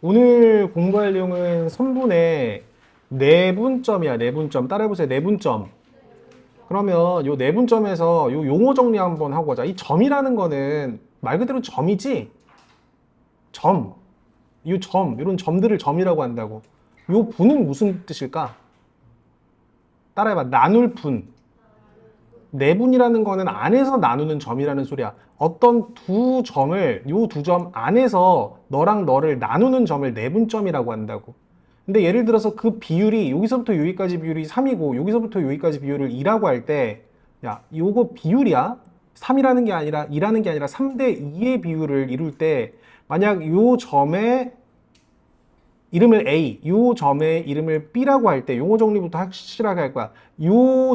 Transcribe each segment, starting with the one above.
오늘 공부할 내용은 선분의 내분점이야. 내분점. 따라해보세요. 내분점. 그러면 요 내분점에서 요 용어 정리 한번 하고 가자. 이 점이라는 거는 말 그대로 점이지? 점. 이 점, 이런 점들을 점이라고 한다고. 요 분은 무슨 뜻일까? 따라해봐. 나눌 분. 내분이라는 거는 안에서 나누는 점이라는 소리야. 어떤 두 점을, 요 두 점 안에서 너랑 너를 나누는 점을 내분점이라고 한다고. 근데 예를 들어서 그 비율이 여기서부터 여기까지 비율이 3이고 여기서부터 여기까지 비율을 2라고 할 때, 야, 요거 비율이야? 3이라는 게 아니라 2라는 게 아니라 3대 2의 비율을 이룰 때 만약 요 점의 이름을 A, 요 점의 이름을 B라고 할 때 용어 정리부터 확실하게 할 거야. 요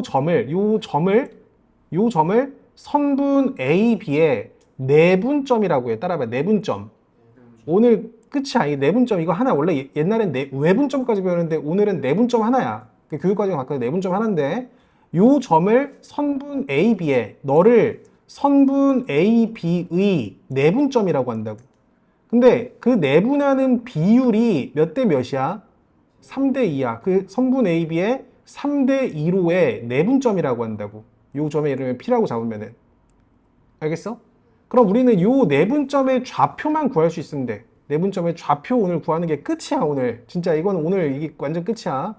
점을 선분 A, B의 내분점이라고 해. 따라봐. 내분점. 오늘 끝이야. 이 내분점 이거 하나. 원래 옛날엔 외분점까지 배웠는데 오늘은 내분점 하나야. 그 교육과정 바꿔서 내분점 하나인데 요 점을 선분 A, B에 너를 선분 A, B의 내분점이라고 한다고. 근데 그 내분하는 비율이 몇 대 몇이야? 3대 2야. 그 선분 A, B의 3대 2로의 내분점이라고 한다고. 요 점의 이름을 P라고 잡으면은. 알겠어? 그럼 우리는 요 내분점의 좌표만 구할 수 있으면 돼. 내분점의 좌표 오늘 구하는 게 끝이야, 오늘. 진짜 이건 오늘 이게 완전 끝이야.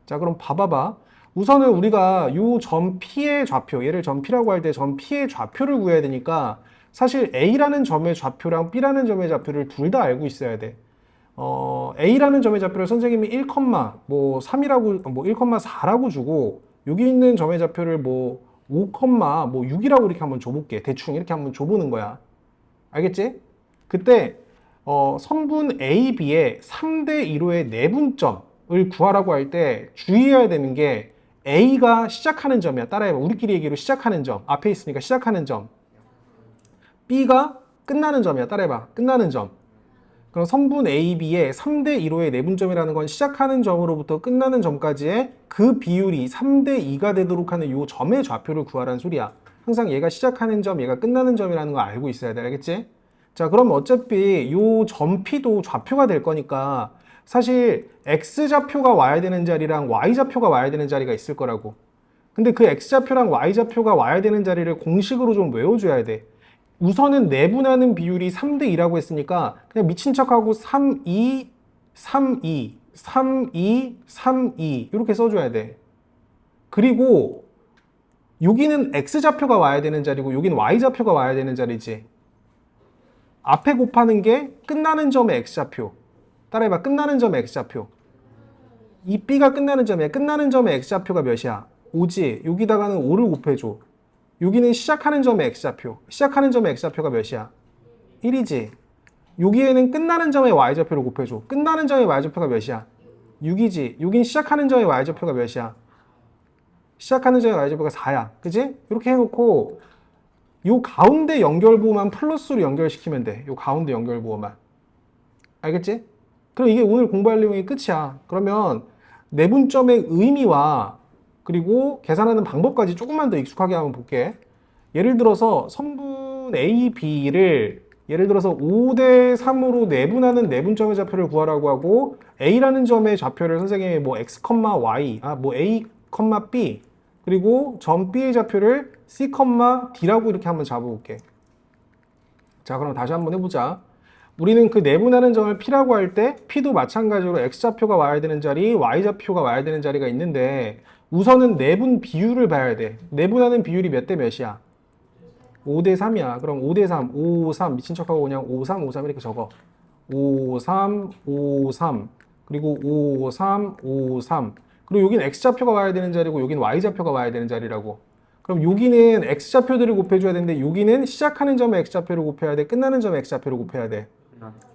자, 그럼 봐봐봐. 우선은 우리가 요 점 P의 좌표, 얘를 점 P라고 할 때 점 P의 좌표를 구해야 되니까 사실 A라는 점의 좌표랑 B라는 점의 좌표를 둘 다 알고 있어야 돼. A라는 점의 좌표를 선생님이 1, 뭐 3이라고, 뭐 1,4라고 주고 여기 있는 점의 좌표를 뭐 5, 뭐 6이라고 이렇게 한번 줘볼게. 대충 이렇게 한번 줘보는 거야. 알겠지? 그때 선분 A, B의 3대 1호의 내분점을 구하라고 할 때 주의해야 되는 게 A가 시작하는 점이야. 따라해봐. 우리끼리 얘기로 시작하는 점. 앞에 있으니까 시작하는 점. B가 끝나는 점이야. 따라해봐. 끝나는 점. 그럼 선분 A, B의 3대 1호의 내분점이라는 건 시작하는 점으로부터 끝나는 점까지의 그 비율이 3대 2가 되도록 하는 이 점의 좌표를 구하라는 소리야. 항상 얘가 시작하는 점, 얘가 끝나는 점이라는 거 알고 있어야 돼. 알겠지? 자, 그럼 어차피 이 점 P도 좌표가 될 거니까 사실 X좌표가 와야 되는 자리랑 Y좌표가 와야 되는 자리가 있을 거라고. 근데 그 X좌표랑 Y좌표가 와야 되는 자리를 공식으로 좀 외워줘야 돼. 우선은 내분하는 비율이 3대 2라고 했으니까 그냥 미친 척하고 3, 2, 3, 2, 3, 2, 3, 2 이렇게 써줘야 돼. 그리고 여기는 X좌표가 와야 되는 자리고 여기는 Y좌표가 와야 되는 자리지. 앞에 곱하는 게 끝나는 점의 X좌표. 따라해봐. 끝나는 점의 X좌표. 이 B가 끝나는 점이야. 끝나는 점의 X좌표가 몇이야? 5지. 여기다가는 5를 곱해줘. 여기는 시작하는 점의 X좌표. 시작하는 점의 X좌표가 몇이야? 1이지. 여기에는 끝나는 점의 Y좌표를 곱해줘. 끝나는 점의 Y좌표가 몇이야? 6이지. 여긴 시작하는 점의 Y좌표가 몇이야? 시작하는 점의 Y좌표가 4야. 그지? 이렇게 해놓고 요 가운데 연결부호만 플러스로 연결시키면 돼. 요 가운데 연결부호만. 알겠지? 그럼 이게 오늘 공부할 내용이 끝이야. 그러면 내분점의 의미와 그리고 계산하는 방법까지 조금만 더 익숙하게 한번 볼게. 예를 들어서 선분 A, B를 예를 들어서 5대 3으로 내분하는 내분점의 좌표를 구하라고 하고 A라는 점의 좌표를 선생님이 뭐 X, Y, 뭐 A, B 그리고 점 B의 좌표를 C, D라고 이렇게 한번 잡아볼게. 자, 그럼 다시 한번 해보자. 우리는 그 내분하는 점을 P라고 할 때 P도 마찬가지로 X좌표가 와야 되는 자리, Y좌표가 와야 되는 자리가 있는데 우선은 내분 비율을 봐야 돼. 내분하는 비율이 몇 대 몇이야? 5대 3이야. 그럼 5대 3, 5, 3 미친 척하고 그냥 5, 3, 5, 3 이렇게 적어. 5, 3, 5, 3 그리고 5, 3, 5, 3 그리고 여긴 X좌표가 와야 되는 자리고 여긴 Y좌표가 와야 되는 자리라고. 그럼 여기는 X좌표들을 곱해줘야 되는데 여기는 시작하는 점의 X좌표를 곱해야 돼. 끝나는 점의 X좌표를 곱해야 돼.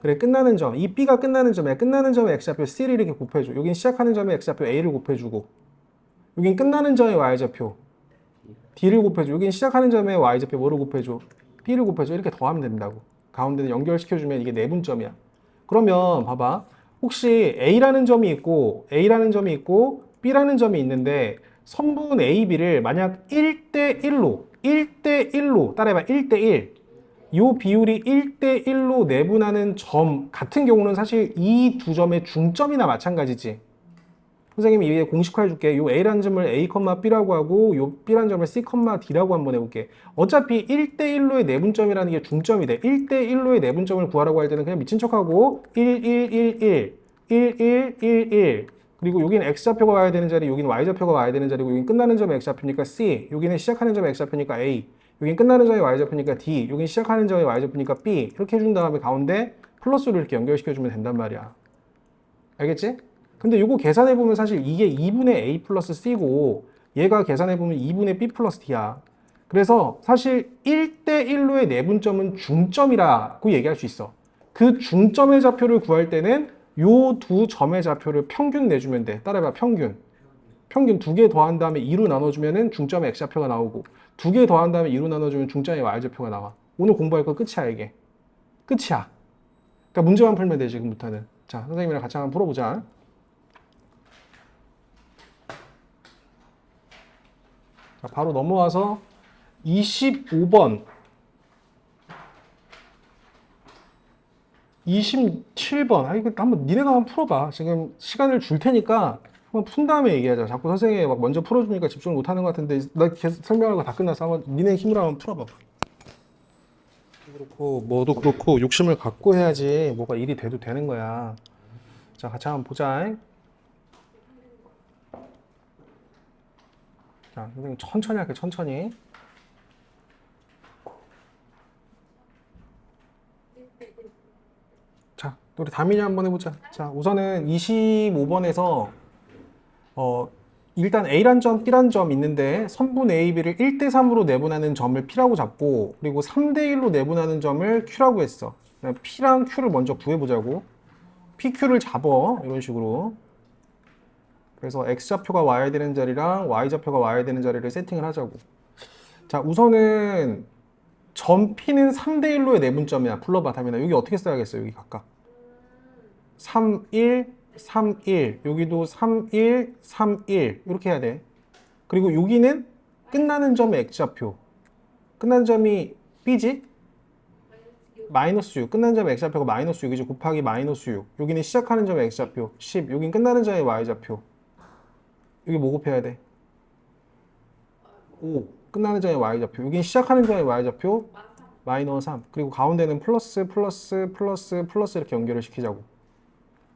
그래, 끝나는 점. 이 B가 끝나는 점이야. 끝나는 점의 X좌표 C를 이렇게 곱해줘. 여긴 시작하는 점의 X좌표 A를 곱해주고 여긴 끝나는 점의 Y좌표 D를 곱해줘. 여긴 시작하는 점의 Y좌표 뭐를 곱해줘? B를 곱해줘. 이렇게 더하면 된다고. 가운데는 연결시켜주면 이게 내분점이야. 그러면 봐봐. 혹시 A라는 점이 있고 B라는 점이 있는데 선분 A, B를 만약 1대 1로 따라해봐. 1대 1 요 비율이 1대1로 내분하는 점 같은 경우는 사실 이 두 점의 중점이나 마찬가지지. 선생님이 위에 공식화해 줄게. 요 A라는 점을 A, B라고 하고 요 B라는 점을 C, D라고 한번 해볼게. 어차피 1대1로의 내분점이라는 게 중점이 돼. 1대1로의 내분점을 구하라고 할 때는 그냥 미친 척하고 1, 1, 1, 1, 1, 1, 1, 1 그리고 여기는 X좌표가 와야 되는 자리, 여기는 Y좌표가 와야 되는 자리고 여기는 끝나는 점이 X좌표니까 C, 여기는 시작하는 점이 X좌표니까 A, 여기는 끝나는 점이 Y좌표니까 D, 여기는 시작하는 점이 Y좌표니까 B 이렇게 해준 다음에 가운데 플러스로 이렇게 연결시켜주면 된단 말이야. 알겠지? 근데 이거 계산해보면 사실 이게 2분의 A 플러스 C고 얘가 계산해보면 2분의 B 플러스 D야. 그래서 사실 1대1로의 내분점은 중점이라고 얘기할 수 있어. 그 중점의 좌표를 구할 때는 요 두 점의 좌표를 평균 내주면 돼. 따라해봐, 평균. 평균 두 개 더한 다음에 2로 나눠주면 중점의 X좌표가 나오고 두 개 더한 다음에 2로 나눠주면 중점의 Y좌표가 나와. 오늘 공부할 거 끝이야, 이게. 끝이야. 그러니까 문제만 풀면 돼, 지금부터는. 자, 선생님이랑 같이 한번 풀어보자. 자, 바로 넘어와서 25번, 27번. 아, 이거 한번 니네가 한번 풀어봐. 지금 시간을 줄 테니까 한번 푼 다음에 얘기하자. 자꾸 선생님이 막 먼저 풀어주니까 집중을 못 하는 것 같은데 나 계속 설명하는 거 다 끝나서 한번 니네 힘으로 한번 풀어봐. 그렇고 뭐도 그렇고 욕심을 갖고 해야지 뭐가 일이 돼도 되는 거야. 자, 같이 한번 보자. 자, 선생님 천천히 할게, 천천히. 자, 우리 다민이 한번 해보자. 자, 우선은 25번에서 일단 A란 점, B란 점 있는데 선분 A, B를 1대3으로 내분하는 점을 P라고 잡고 그리고 3대1로 내분하는 점을 Q라고 했어. P랑 Q를 먼저 구해보자고. PQ를 잡어. 이런 식으로. 그래서 X좌표가 와야 되는 자리랑 Y좌표가 와야 되는 자리를 세팅을 하자고. 자, 우선은 점 P는 3대1로의 내분점이야. 불러봐, 다민아. 여기 어떻게 써야겠어, 여기 각각. 3, 1, 3, 1. 여기도 3, 1, 3, 1. 이렇게 해야 돼. 그리고 여기는 끝나는 점의 X좌표. 끝나는 점이 B지? 마이너스 6. 끝나는 점의 X좌표가 마이너스 6이지. 곱하기 마이너스 6. 여기는 시작하는 점의 X좌표. 10. 여긴 끝나는 점의 Y좌표. 여기 뭐 곱해야 돼? 5. 끝나는 점의 Y좌표. 여긴 시작하는 점의 Y좌표. 마이너스 3. 그리고 가운데는 플러스, 플러스, 플러스, 플러스 이렇게 연결을 시키자고.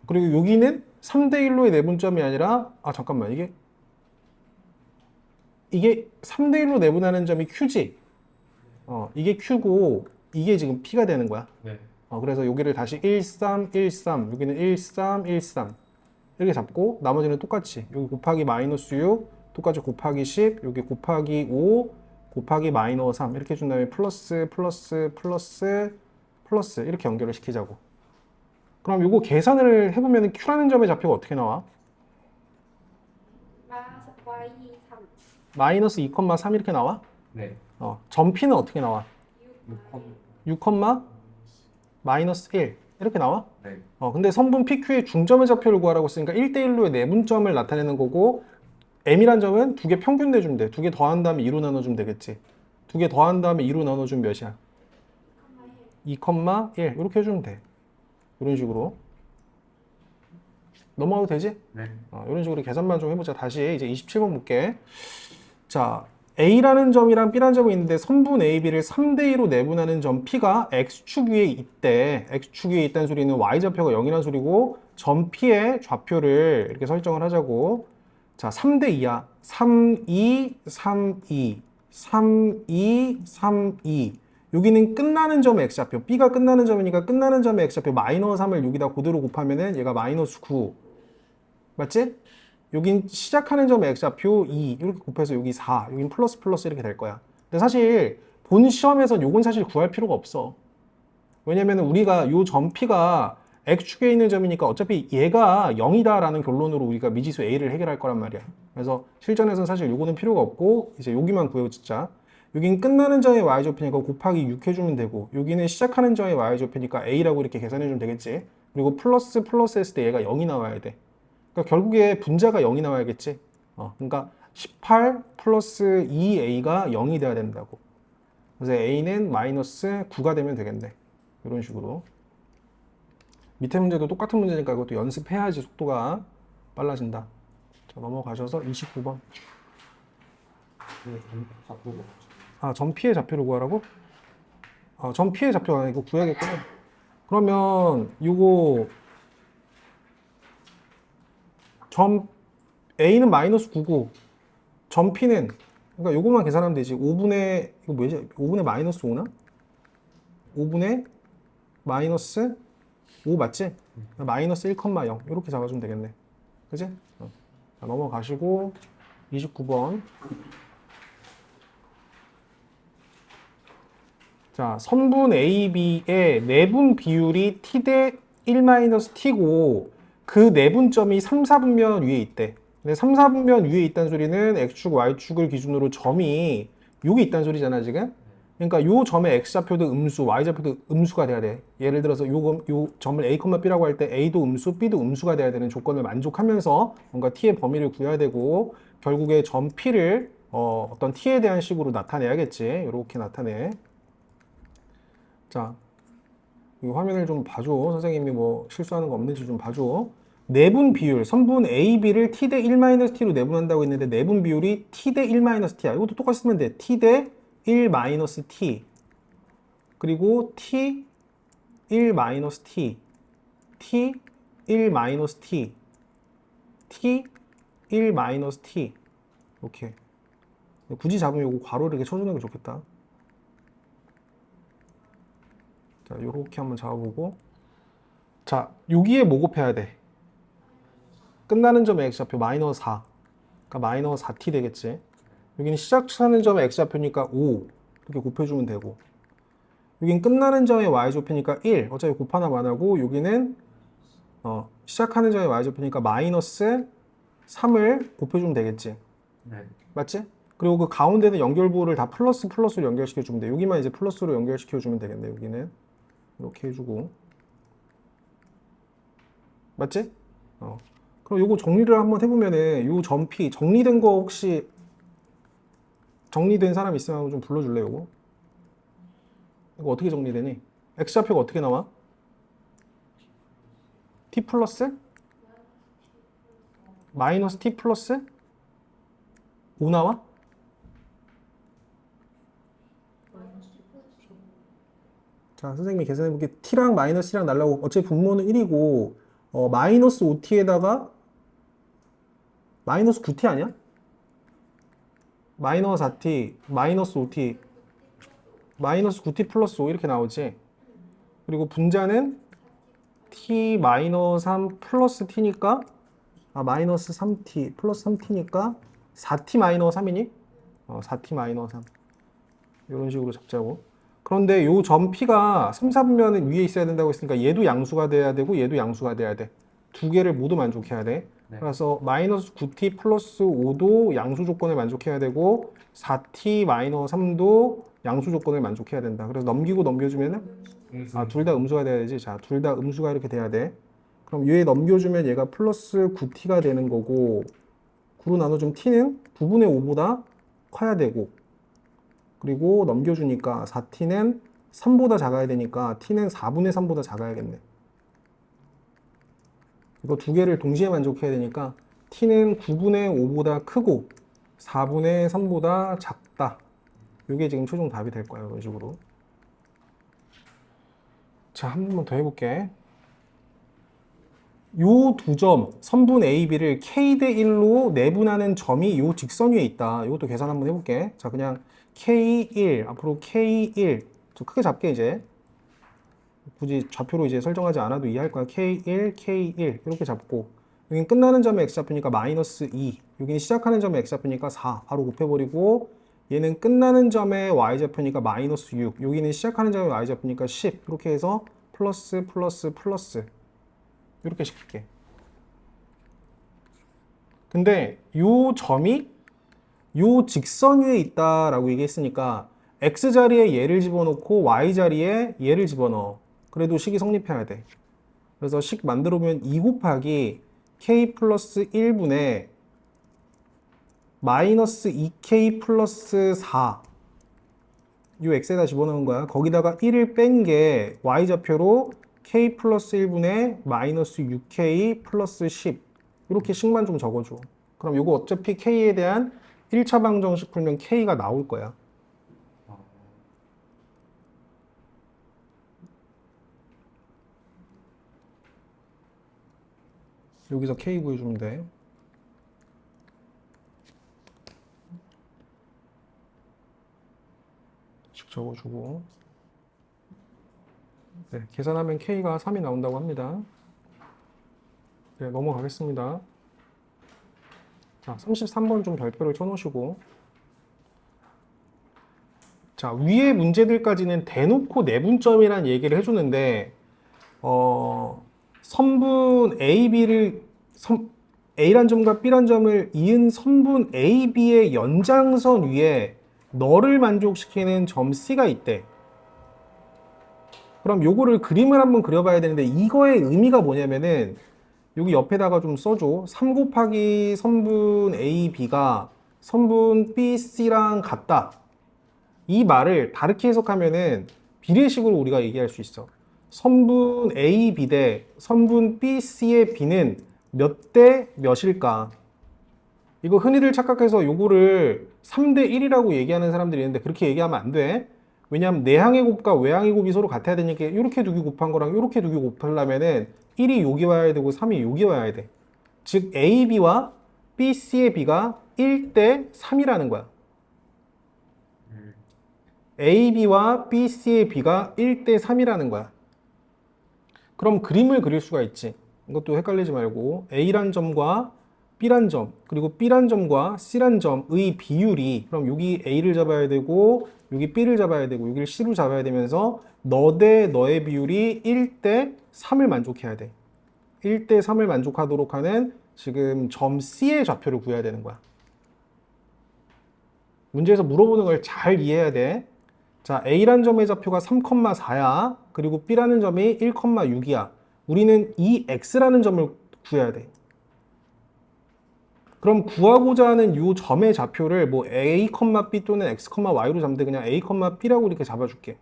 그리고 여기는 3대1로의 내분점이 아니라 잠깐만, 이게 3대1로 내분하는 점이 Q지? 이게 Q고 이게 지금 P가 되는 거야. 네. 그래서 여기를 다시 1, 3, 1, 3 여기는 1, 3, 1, 3 이렇게 잡고 나머지는 똑같이 여기 곱하기 마이너스 6 똑같이 곱하기 10 여기 곱하기 5 곱하기 마이너스 3 이렇게 해준 다음에 플러스, 플러스, 플러스, 플러스 이렇게 연결을 시키자고. 그럼 이거 계산을 해보면 Q라는 점의 좌표가 어떻게 나와? Y3 마이너스 2,3 이렇게 나와? 네. 점 P는 어떻게 나와? 6, 6, 마이너스 1 이렇게 나와? 네. 근데 선분 PQ의 중점의 좌표를 구하라고 했으니까 1대1로의 내분점을 나타내는 거고 M이란 점은 두 개 평균 내주면 돼. 두 개 더한 다음에 2로 나눠주면 되겠지. 두 개 더한 다음에 2로 나눠주면 몇이야? 2,1 이렇게 해주면 돼. 이런 식으로 넘어가도 되지? 네. 이런 식으로 계산만 좀 해보자. 다시 이제 27번 볼게. 자, A라는 점이랑 B라는 점이 있는데 선분 A, B를 3대2로 내분하는 점 P가 X축 위에 있대. X축 위에 있다는 소리는 Y좌표가 0이라는 소리고 점 P의 좌표를 이렇게 설정을 하자고. 자, 3대2야. 3, 2, 3, 2, 3, 2, 3, 2 여기는 끝나는 점의 X좌표. B가 끝나는 점이니까 끝나는 점의 X좌표 마이너스 3을 여기다 그대로 곱하면은 얘가 마이너스 9 맞지? 여긴 시작하는 점의 X좌표 2 이렇게 곱해서 여기 4 여긴 플러스 플러스 이렇게 될 거야. 근데 사실 본 시험에선 요건 사실 구할 필요가 없어. 왜냐면 우리가 요 점 P가 X축에 있는 점이니까 어차피 얘가 0이다 라는 결론으로 우리가 미지수 A를 해결할 거란 말이야. 그래서 실전에서는 사실 요거는 필요가 없고 이제 여기만 구해보자. 여긴 끝나는 점의 Y좌표니까 곱하기 6 해주면 되고 여기는 시작하는 점의 Y좌표니까 A라고 이렇게 계산해주면 되겠지. 그리고 플러스 플러스 했을 때 얘가 0이 나와야 돼. 그러니까 결국에 분자가 0이 나와야겠지. 그러니까 18 플러스 2A가 0이 돼야 된다고. 그래서 a는 마이너스 9가 되면 되겠네. 이런 식으로. 밑에 문제도 똑같은 문제니까 이것도 연습해야지 속도가 빨라진다. 자, 넘어가셔서 29번. 네, 잡고 먹죠. 아, 점 P의 좌표를 구하라고? 아, 점 P의 좌표가 이거 구해야겠구나. 그러면 이거 점 A는 마이너스 9고 점 P는 그러니까 요거만 계산하면 되지. 5분의 이거 뭐지? 5분의 마이너스 5나? 5분의 마이너스 5 맞지? 마이너스 1,0 이렇게 잡아주면 되겠네. 그지? 자, 넘어가시고 29번. 자, 선분 A, B의 내분 비율이 T 대 1-T고 그 내분점이 3, 4분면 위에 있대. 근데 3, 4분면 위에 있다는 소리는 X축, Y축을 기준으로 점이 여기 있다는 소리잖아, 지금? 그러니까 요 점의 X좌표도 음수, Y좌표도 음수가 돼야 돼. 예를 들어서 요 점을 A, B라고 할 때 A도 음수, B도 음수가 돼야 되는 조건을 만족하면서 뭔가 T의 범위를 구해야 되고 결국에 점 P를 어떤 T에 대한 식으로 나타내야겠지. 이렇게 나타내. 자, 이 화면을 좀 봐줘. 선생님이 뭐 실수하는 거 없는지 좀 봐줘. 내분 비율, 선분 A, B를 T 대 1-T로 내분한다고 했는데 내분 비율이 T 대 1-T야. 이것도 똑같이 쓰면 돼. T 대 1-T. 그리고 T 1-T. T 1-T. T 1-T. 이렇게. 굳이 잡으면 이거 괄호를 이렇게 쳐주는 게 좋겠다. 자, 요렇게 한번 잡아보고. 자, 여기에 뭐 곱해야 돼? 끝나는 점의 X좌표 마이너스 4. 그러니까 마이너스 4t 되겠지. 여기는 시작하는 점의 X좌표니까 5. 이렇게 곱해주면 되고. 여긴 끝나는 점의 Y좌표니까 1. 어차피 곱하나 만하고, 여기는 시작하는 점의 Y좌표니까 마이너스 3을 곱해주면 되겠지. 네. 맞지? 그리고 그 가운데는 연결부호를 다 플러스로 연결시켜주면 돼. 여기만 이제 플러스로 연결시켜주면 되겠네. 여기는 이렇게 해주고. 맞지? 그럼 요거 정리를 한번 해보면은 요 점 P 정리된 거 혹시 정리된 사람 있으면 좀 불러줄래 요거? 이거 어떻게 정리되니? X좌표가 어떻게 나와? T 플러스? 마이너스 T 플러스? 5 나와? 자, 선생님이 계산해볼게. T랑 마이너스 T랑 날라고 어차피 분모는 1이고 마이너스 5T에다가 마이너스 9T 아니야? 마이너스 4T, 마이너스 5T, 마이너스 9T 플러스 5 이렇게 나오지. 그리고 분자는 T 마이너스 3 플러스 T니까 마이너스 3T 플러스 3T니까 4T 마이너스 3이니? 4T 마이너스 3 이런 식으로 잡자고. 그런데 요 점 P가 3, 4분면은 위에 있어야 된다고 했으니까 얘도 양수가 돼야 되고 얘도 양수가 돼야 돼. 두 개를 모두 만족해야 돼. 네. 그래서 마이너스 9t 플러스 5도 양수 조건을 만족해야 되고 4t 마이너스 3도 양수 조건을 만족해야 된다. 그래서 넘기고 넘겨주면은 둘 다 음수가 돼야 되지. 자, 둘 다 음수가 이렇게 돼야 돼. 그럼 얘 넘겨주면 얘가 플러스 9t가 되는 거고 9로 나눠주면 t는 9분의 5보다 커야 되고 그리고 넘겨주니까 4t는 3보다 작아야 되니까 t는 4분의 3보다 작아야겠네. 이거 두 개를 동시에 만족해야 되니까 t는 9분의 5보다 크고 4분의 3보다 작다. 이게 지금 최종 답이 될 거예요. 이런 식으로. 자, 한 번만 더 해볼게. 요 두 점, 선분 A, B를 K 대 1로 내분하는 점이 요 직선 위에 있다. 이것도 계산 한번 해볼게. 자, 그냥 K1, 앞으로 K1. 좀 크게 잡게 이제. 굳이 좌표로 이제 설정하지 않아도 이해할 거야. K1, K1 이렇게 잡고 여긴 끝나는 점의 X좌표니까 마이너스 2 여긴 시작하는 점의 X좌표니까 4 바로 곱해버리고 얘는 끝나는 점의 Y좌표니까 마이너스 6 여기는 시작하는 점의 Y좌표니까 10 이렇게 해서 플러스 플러스 플러스 이렇게 시킬게. 근데 요 점이 요 직선 위에 있다라고 얘기했으니까 X자리에 얘를 집어넣고 Y자리에 얘를 집어넣어. 그래도 식이 성립해야 돼. 그래서 식 만들어 보면 2 곱하기 K 플러스 1분의 마이너스 2K 플러스 4 요 x에다 집어넣은 거야. 거기다가 1을 뺀 게 y좌표로 k 플러스 1분의 마이너스 6k 플러스 10 이렇게 식만 좀 적어줘. 그럼 요거 어차피 k에 대한 1차 방정식 풀면 k가 나올 거야. 여기서 k 구해주면 돼. 씩 적어주고. 네, 계산하면 k가 3이 나온다고 합니다. 네, 넘어가겠습니다. 자, 33번 좀 별표를 쳐놓으시고. 자, 위의 문제들까지는 대놓고 내분점이라는 얘기를 해주는데, 선분 A, B를, A란 점과 B란 점을 이은 선분 A, B의 연장선 위에 너를 만족시키는 점 C가 있대. 그럼 요거를 그림을 한번 그려봐야 되는데, 이거의 의미가 뭐냐면은, 여기 옆에다가 좀 써줘. 3 곱하기 선분 A, B가 선분 B, C랑 같다. 이 말을 다르게 해석하면은 비례식으로 우리가 얘기할 수 있어. 선분 A, B 대 선분 B, C의 B는 몇 대 몇일까? 이거 흔히들 착각해서 요거를 3대 1이라고 얘기하는 사람들이 있는데 그렇게 얘기하면 안 돼. 왜냐면 내항의 곱과 외항의 곱이 서로 같아야 되니까 이렇게 두 개 곱한 거랑 이렇게 두 개 곱하려면은 1이 여기 와야 되고 3이 여기 와야 돼. 즉 A, B와 B, C의 B가 1대 3이라는 거야. A, B와 B, C의 B가 1대 3이라는 거야. 그럼 그림을 그릴 수가 있지. 이것도 헷갈리지 말고 A란 점과 B란 점, 그리고 B란 점과 C란 점의 비율이, 그럼 여기 A를 잡아야 되고 여기 B를 잡아야 되고 여기를 C로 잡아야 되면서 너 대 너의 비율이 1대 3을 만족해야 돼. 1대 3을 만족하도록 하는 지금 점 C의 좌표를 구해야 되는 거야. 문제에서 물어보는 걸 잘 이해해야 돼. 자, A라는 점의 좌표가 3,4야. 그리고 B라는 점이 1,6이야. 우리는 이 X라는 점을 구해야 돼. 그럼 구하고자 하는 이 점의 좌표를 뭐 A, B 또는 X, Y로 잡는데 그냥 A, B라고 이렇게 잡아줄게.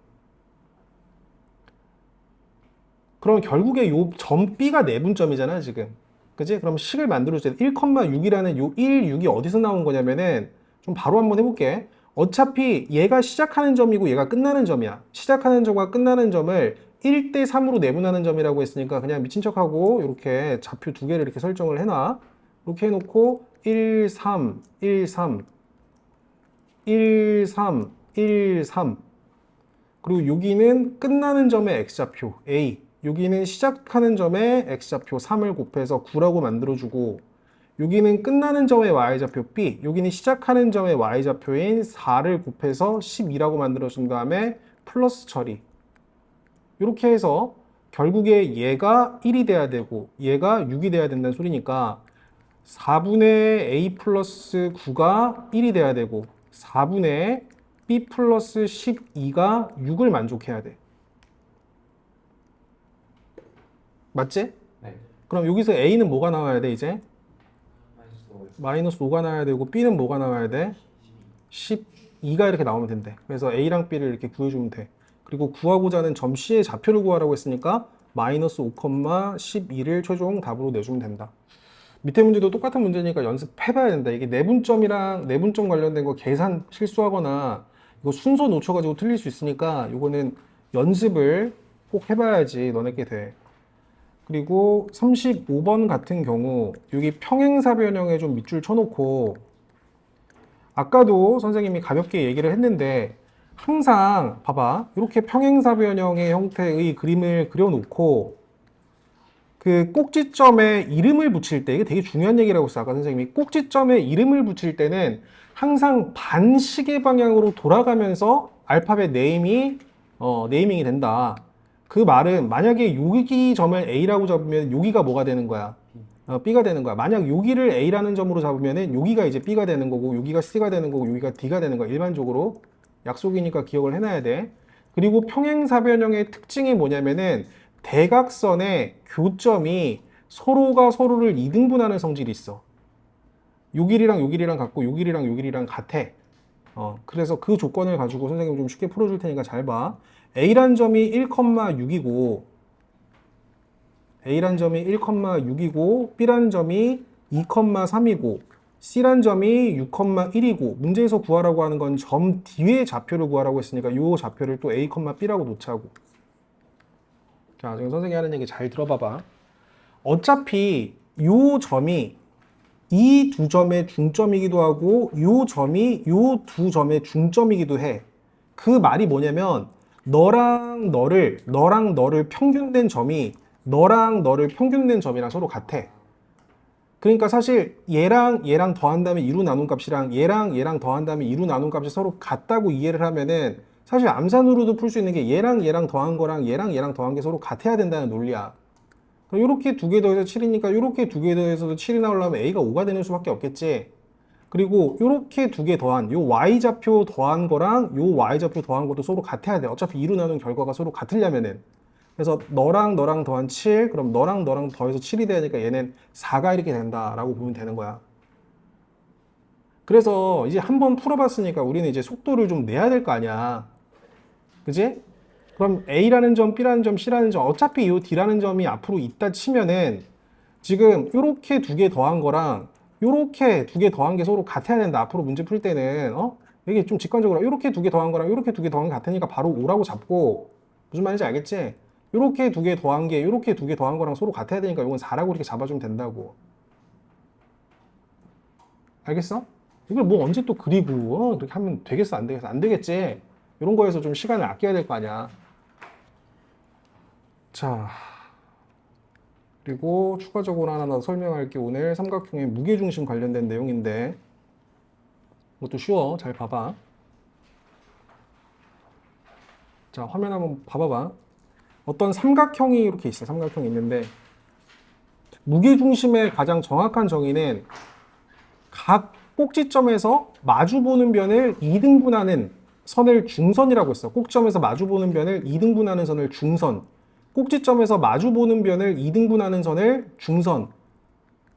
그럼 결국에 이 점 B가 내분점이잖아, 지금. 그치? 그럼 식을 만들어줘야 돼. 1,6이라는 요 1, 6이 어디서 나온 거냐면은 좀 바로 한번 해볼게. 어차피 얘가 시작하는 점이고 얘가 끝나는 점이야. 시작하는 점과 끝나는 점을 1대 3으로 내분하는 점이라고 했으니까 그냥 미친 척하고 이렇게 좌표 두 개를 이렇게 설정을 해놔. 이렇게 해놓고 1, 3, 1, 3, 1, 3, 1, 3. 그리고 여기는 끝나는 점의 x좌표 A, 여기는 시작하는 점의 x좌표 3을 곱해서 9라고 만들어주고, 여기는 끝나는 점의 y좌표 B, 여기는 시작하는 점의 y좌표인 4를 곱해서 12라고 만들어준 다음에 플러스 처리. 이렇게 해서 결국에 얘가 1이 돼야 되고 얘가 6이 돼야 된다는 소리니까 4분의 A 플러스 9가 1이 돼야 되고 4분의 B 플러스 12가 6을 만족해야 돼. 맞지? 네. 그럼 여기서 A는 뭐가 나와야 돼 이제? 마이너스 5가 나와야 되고 B는 뭐가 나와야 돼? 12가 이렇게 나오면 된대. 그래서 A랑 B를 이렇게 구해주면 돼. 그리고 구하고자 하는 점 C의 좌표를 구하라고 했으니까 마이너스 5,12를 최종 답으로 내주면 된다. 밑에 문제도 똑같은 문제니까 연습해봐야 된다. 이게 내분점이랑 내분점 관련된 거 계산 실수하거나 이거 순서 놓쳐가지고 틀릴 수 있으니까 이거는 연습을 꼭 해봐야지 너네께 돼. 그리고 35번 같은 경우 여기 평행사 변형에 좀 밑줄 쳐놓고, 아까도 선생님이 가볍게 얘기를 했는데 항상 봐봐, 이렇게 평행사 변형의 형태의 그림을 그려놓고 그 꼭지점에 이름을 붙일 때, 이게 되게 중요한 얘기라고 했어. 아까 선생님이 꼭지점에 이름을 붙일 때는 항상 반시계 방향으로 돌아가면서 알파벳 네이밍이 된다. 그 말은 만약에 여기 점을 A라고 잡으면 여기가 뭐가 되는 거야? B가 되는 거야. 만약 여기를 A라는 점으로 잡으면은 여기가 이제 B가 되는 거고 여기가 C가 되는 거고 여기가 D가 되는 거야. 일반적으로 약속이니까 기억을 해놔야 돼. 그리고 평행사변형의 특징이 뭐냐면은 대각선의 교점이 서로가 서로를 이등분하는 성질이 있어. 요 길이랑 요 길이랑 같고 요 길이랑 요 길이랑 같아. 그래서 그 조건을 가지고 선생님이 좀 쉽게 풀어줄 테니까 잘 봐. A란 점이 1,6이고 A란 점이 1,6이고 B란 점이 2,3이고 C란 점이 6,1이고 문제에서 구하라고 하는 건 점 뒤에 좌표를 구하라고 했으니까 이 좌표를 또 A, B라고 놓자고. 자, 지금 선생님이 하는 얘기 잘 들어봐봐. 어차피 이 점이 이 두 점의 중점이기도 하고 이 점이 이 두 점의 중점이기도 해. 그 말이 뭐냐면 너랑 너를 평균된 점이 너랑 너를 평균된 점이랑 서로 같아. 그러니까 사실 얘랑 더한 다음에 2로 나눈 값이랑 얘랑 더한 다음에 2로 나눈 값이 서로 같다고 이해를 하면은 사실 암산으로도 풀 수 있는 게 얘랑 더한 거랑 얘랑 더한 게 서로 같아야 된다는 논리야. 이렇게 두 개 더해서 7이니까 이렇게 두 개 더해서도 7이 나오려면 A가 5가 되는 수밖에 없겠지. 그리고 이렇게 두 개 더한 요 Y좌표 더한 거랑 요 Y좌표 더한 것도 서로 같아야 돼. 어차피 2로 나눈 결과가 서로 같으려면은. 그래서 너랑 더한 7, 그럼 너랑 더해서 7이 되니까 얘는 4가 이렇게 된다라고 보면 되는 거야. 그래서 이제 한번 풀어봤으니까 우리는 이제 속도를 좀 내야 될 거 아니야. 그지? 그럼 A라는 점, B라는 점, C라는 점, 어차피 이 D라는 점이 앞으로 있다 치면은 지금 이렇게 두 개 더한 거랑 이렇게 두 개 더한 게 서로 같아야 된다. 앞으로 문제 풀 때는 이게 좀 직관적으로 이렇게 두 개 더한 거랑 이렇게 두 개 더한 게 같으니까 바로 5라고 잡고 무슨 말인지 알겠지? 이렇게 두 개 더한 게 이렇게 두 개 더한 거랑 서로 같아야 되니까 이건 4라고 이렇게 잡아주면 된다고. 알겠어? 이걸 뭐 언제 또 그리고 그렇게 하면 되겠어? 안 되겠어? 안 되겠지? 이런 거에서 좀 시간을 아껴야 될 거 아니야. 자, 그리고 추가적으로 하나 더 설명할 게 오늘 삼각형의 무게중심 관련된 내용인데 이것도 쉬워. 잘 봐봐. 자, 화면 한번 봐봐봐. 어떤 삼각형이 이렇게 있어. 삼각형이 있는데 무게중심의 가장 정확한 정의는 각 꼭지점에서 마주보는 변을 2등분하는 선을 중선이라고 했어. 꼭지점에서 마주보는 변을 2등분하는 선을 중선. 꼭지점에서 마주보는 변을 2등분하는 선을 중선.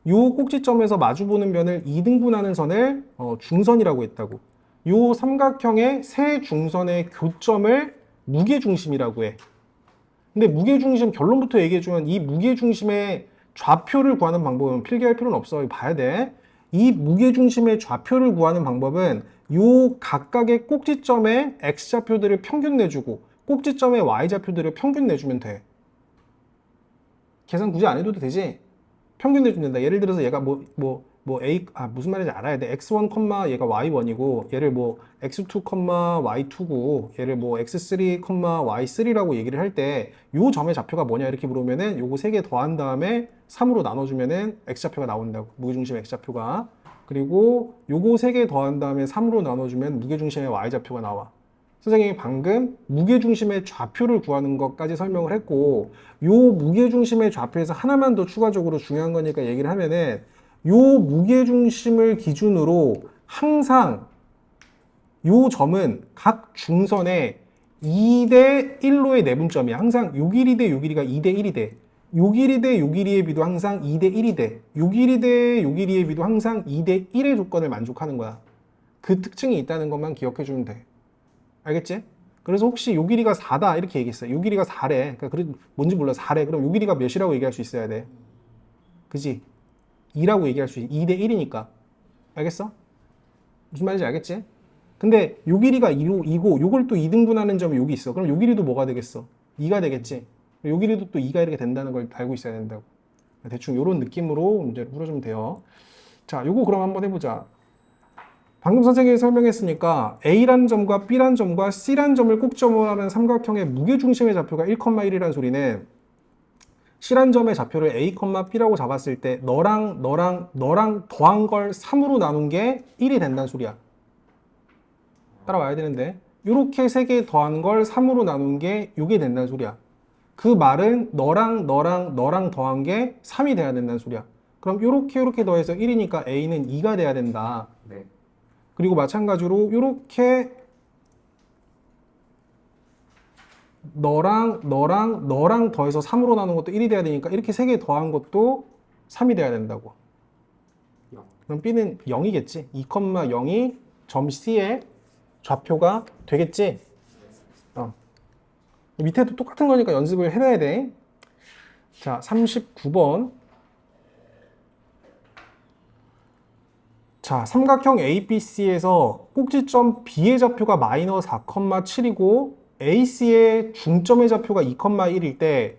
요 꼭지점에서 마주보는 변을 2등분하는 선을 중선이라고 했다고. 요 삼각형의 세 중선의 교점을 무게중심이라고 해. 근데 무게중심 결론부터 얘기해주면 이 무게중심의 좌표를 구하는 방법은 필기할 필요는 없어. 이거 봐야 돼. 이 무게중심의 좌표를 구하는 방법은 요 각각의 꼭지점의 x좌표들을 평균 내주고 꼭지점의 y좌표들을 평균 내주면 돼. 계산 굳이 안 해도 되지? 평균 내주면 된다. 예를 들어서 얘가 무슨 말인지 알아야 돼. x1, 얘가 y1이고 얘를 x2, y2고 얘를 x3, y3라고 얘기를 할 때 요 점의 좌표가 뭐냐 이렇게 물으면은 요거 3개 더한 다음에 3으로 나눠주면은 x좌표가 나온다고. 무게중심 x좌표가. 그리고 요거 3개 더한 다음에 3으로 나눠주면 무게중심의 y좌표가 나와. 선생님이 방금 무게중심의 좌표를 구하는 것까지 설명을 했고 요 무게중심의 좌표에서 하나만 더 추가적으로 중요한 거니까 얘기를 하면은 요 무게중심을 기준으로 항상 요 점은 각 중선에 2대 1로의 내분점이야. 항상 요 길이 대 요 길이가 2대 1이 돼. 요 길이 대 요 길이의 비도 항상 2대 1이 돼. 요 길이 대 요 길이의 비도 항상 2대 1의 조건을 만족하는 거야. 그 특징이 있다는 것만 기억해 주면 돼. 알겠지? 그래서 혹시 요 길이가 4다 이렇게 얘기했어요. 요 길이가 4래. 그러니까 뭔지 몰라. 4래. 그럼 요 길이가 몇이라고 얘기할 수 있어야 돼. 그지? 2라고 얘기할 수 있어. 2대 1이니까. 알겠어? 무슨 말인지 알겠지? 근데 요 길이가 2고 요걸 또 2등분하는 점이 여기 있어. 그럼 요 길이도 뭐가 되겠어? 2가 되겠지? 요 길이도 또 2가 이렇게 된다는 걸 알고 있어야 된다고. 대충 요런 느낌으로 문제를 풀어주면 돼요. 자, 요거 그럼 한번 해보자. 방금 선생님이 설명했으니까 A라는 점과 B라는 점과 C라는 점을 꼭점으로 하는 삼각형의 무게중심의 좌표가 1,1이라는 소리는 C라는 점의 좌표를 A, B라고 잡았을 때 너랑 더한 걸 3으로 나눈 게 1이 된다는 소리야. 따라와야 되는데 이렇게 3개 더한 걸 3으로 나눈 게 6이 된다는 소리야. 그 말은 너랑 더한 게 3이 돼야 된다는 소리야. 그럼 이렇게 더해서 1이니까 A는 2가 돼야 된다. 네. 그리고 마찬가지로 이렇게 너랑 더해서 3으로 나눈 것도 1이 돼야 되니까 이렇게 3개 더한 것도 3이 돼야 된다고. 그럼 B는 0이겠지. 2,0이 점 C에 좌표가 되겠지? 밑에도 똑같은 거니까 연습을 해봐야 돼. 자, 39번. 자, 삼각형 ABC에서 꼭지점 B의 좌표가 마이너스 4,7이고 AC의 중점의 좌표가 2,1일 때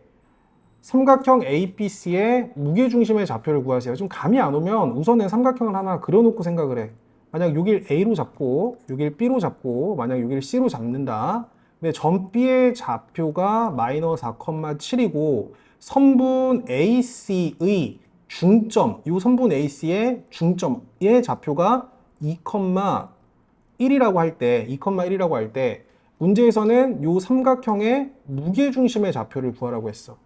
삼각형 ABC의 무게중심의 좌표를 구하세요. 좀 감이 안 오면 우선은 삼각형을 하나 그려놓고 생각을 해. 만약 여길 A로 잡고 여길 B로 잡고 만약 여길 C로 잡는다. 근데 점 B의 좌표가 마이너스 4,7이고 선분 AC의 중점, 이 선분 AC의 중점의 좌표가 2,1이라고 할 때, 2,1이라고 할 때 문제에서는 이 삼각형의 무게중심의 좌표를 구하라고 했어.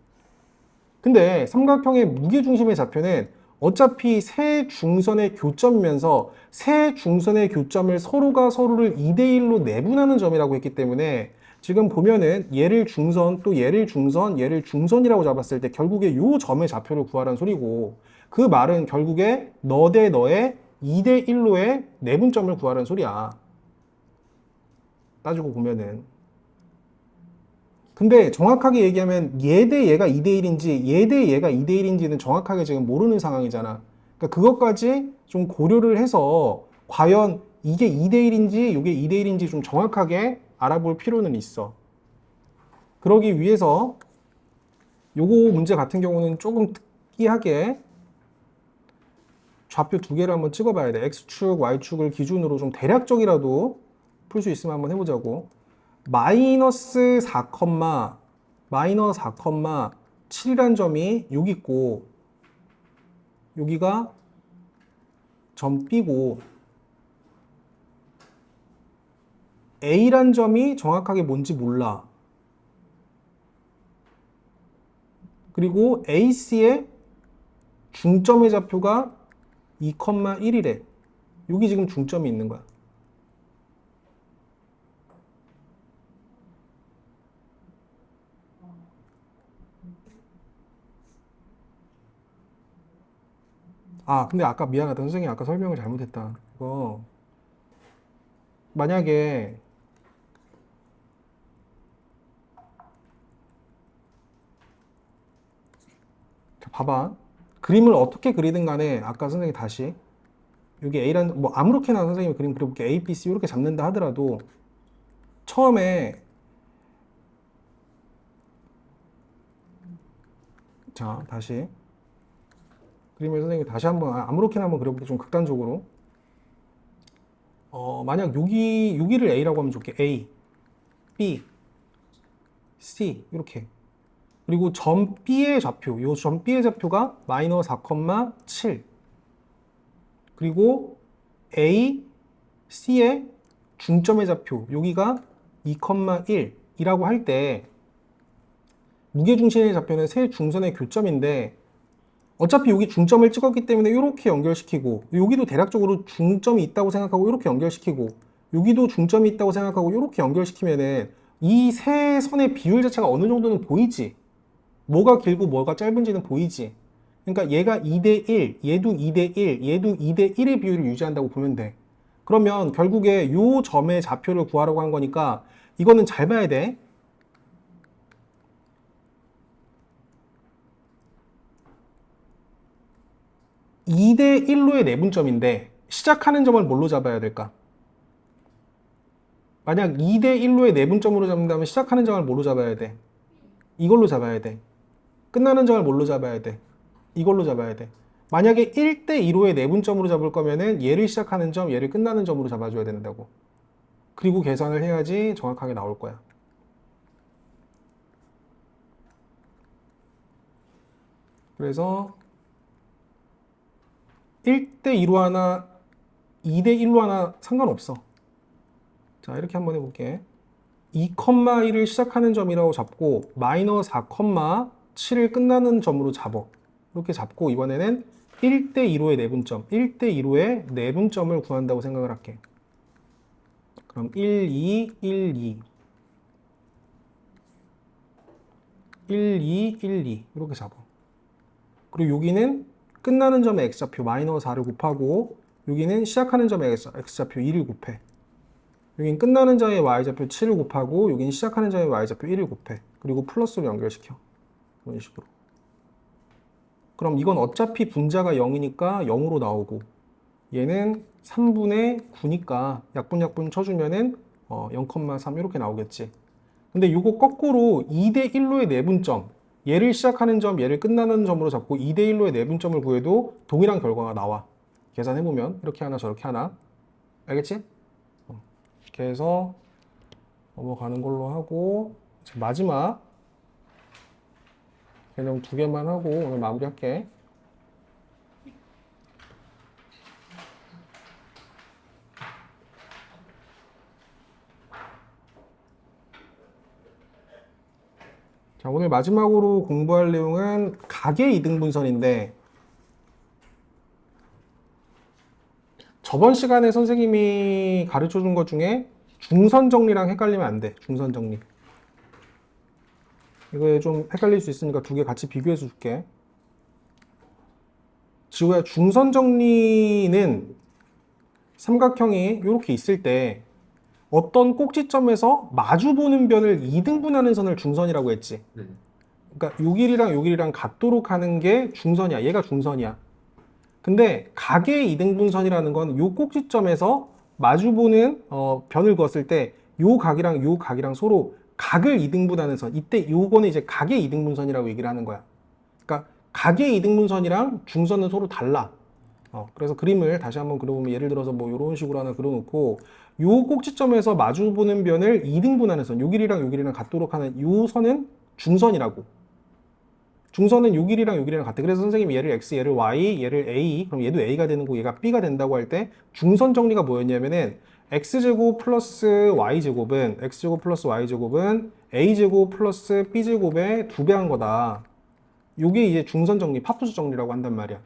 근데 삼각형의 무게중심의 좌표는 어차피 세 중선의 교점이면서 세 중선의 교점을 서로가 서로를 2대1로 내분하는 점이라고 했기 때문에 지금 보면은 얘를 중선 또 얘를 중선 얘를 중선이라고 잡았을 때 결국에 요 점의 좌표를 구하라는 소리고 그 말은 결국에 너 대 너의 2대1로의 내분점을 구하라는 소리야. 따지고 보면은. 근데 정확하게 얘기하면 얘 대 얘가 2대1인지 얘 대 얘가 2대1인지는 정확하게 지금 모르는 상황이잖아. 그러니까 그것까지 좀 고려를 해서 과연 이게 2대1인지 이게 2대1인지 좀 정확하게 알아볼 필요는 있어. 그러기 위해서 요거 문제 같은 경우는 조금 특이하게 좌표 두 개를 한번 찍어봐야 돼. X축, Y축을 기준으로 좀 대략적이라도 풀 수 있으면 한번 해보자고. 마이너스 4,7이란 점이 여기 있고 여기가 점 B고 A란 점이 정확하게 뭔지 몰라. 그리고 AC의 중점의 좌표가 2,1이래. 여기 지금 중점이 있는 거야. 아, 근데 아까 미안하다. 선생님 아까 설명을 잘못했다. 이거 만약에 자, 봐봐. 그림을 어떻게 그리든 간에 아까 선생님이 다시 여기 A라는 뭐 아무렇게나 선생님이 그림 그려볼게. A, B, C 이렇게 잡는다 하더라도 처음에 자 다시 그림을 선생님이 다시 한번 아무렇게나 한번 그려볼게. 좀 극단적으로 만약 여기를 A라고 하면 좋게. A, B, C 이렇게. 그리고 점 B의 좌표, 요 점 B의 좌표가 마이너스 4,7. 그리고 A, C의 중점의 좌표, 여기가 2,1이라고 할 때 무게중심의 좌표는 세 중선의 교점인데 어차피 여기 중점을 찍었기 때문에 이렇게 연결시키고 여기도 대략적으로 중점이 있다고 생각하고 이렇게 연결시키고 여기도 중점이 있다고 생각하고 이렇게 연결시키면은 이 세 선의 비율 자체가 어느 정도는 보이지. 뭐가 길고 뭐가 짧은지는 보이지. 그러니까 얘가 2대1, 얘도 2대1, 얘도 2대1의 비율을 유지한다고 보면 돼. 그러면 결국에 요 점의 좌표를 구하라고 한 거니까 이거는 잘 봐야 돼. 2대1로의 내분점인데 시작하는 점을 뭘로 잡아야 될까? 만약 2대1로의 내분점으로 잡는다면 시작하는 점을 뭘로 잡아야 돼? 이걸로 잡아야 돼. 끝나는 점을 뭘로 잡아야 돼? 이걸로 잡아야 돼. 만약에 1대1호의 내분점으로 잡을 거면은 얘를 시작하는 점, 얘를 끝나는 점으로 잡아줘야 된다고. 그리고 계산을 해야지 정확하게 나올 거야. 그래서 1대1로 하나, 2대1로 하나 상관없어. 자, 이렇게 한번 해볼게. 2,1을 시작하는 점이라고 잡고 마이너스 4,7을 끝나는 점으로 잡어. 이렇게 잡고 이번에는 1대1호의 내분점, 1대1호의 내분점을 구한다고 생각을 할게. 그럼 1, 2, 1, 2 1, 2, 1, 2 이렇게 잡아. 그리고 여기는 끝나는 점의 x좌표 마이너스 4를 곱하고 여기는 시작하는 점의 x좌표 2를 곱해. 여긴 끝나는 자의 y좌표 7을 곱하고 여긴 시작하는 자의 y좌표 1을 곱해. 그리고 플러스로 연결시켜. 이런 식으로. 그럼 이건 어차피 분자가 0이니까 0으로 나오고 얘는 3분의 9니까 약분약분 쳐주면은 0,3 이렇게 나오겠지. 근데 이거 거꾸로 2대 1로의 내분점, 얘를 시작하는 점, 얘를 끝나는 점으로 잡고 2대 1로의 내분점을 구해도 동일한 결과가 나와. 계산해보면 이렇게 하나 저렇게 하나. 알겠지? 이렇게 해서 넘어가는 걸로 하고 마지막 개념 2개만 하고 오늘 마무리할게. 자, 오늘 마지막으로 공부할 내용은 각의 이등분선인데 저번 시간에 선생님이 가르쳐 준 것 중에 중선 정리랑 헷갈리면 안 돼. 중선 정리. 이거 좀 헷갈릴 수 있으니까 2개 같이 비교해서 줄게. 지호야, 중선 정리는 삼각형이 이렇게 있을 때 어떤 꼭지점에서 마주보는 변을 이등분하는 선을 중선이라고 했지. 네. 그러니까 요 길이랑 요 길이랑 같도록 하는 게 중선이야. 얘가 중선이야. 근데 각의 이등분선이라는 건 요 꼭지점에서 마주보는 변을 그었을 때 요 각이랑 서로 각을 이등분하는 선. 이때 요거는 이제 각의 이등분선이라고 얘기를 하는 거야. 그러니까 각의 이등분선이랑 중선은 서로 달라. 그래서 그림을 다시 한번 그려보면 예를 들어서 뭐 이런 식으로 하나 그려놓고 요 꼭지점에서 마주보는 변을 이등분하는 선, 요 길이랑 같도록 하는 요 선은 중선이라고. 중선은 요 길이랑 요 길이랑 같아. 그래서 선생님이 얘를 x, 얘를 y, 얘를 a, 그럼 얘도 a가 되는 거, 얘가 b가 된다고 할 때 중선 정리가 뭐였냐면은 x제곱 플러스 y제곱은 x제곱 플러스 y제곱은 a제곱 플러스 b제곱의 2배 한 거다. 요게 이제 중선 정리, 파푸스 정리라고 한단 말이야.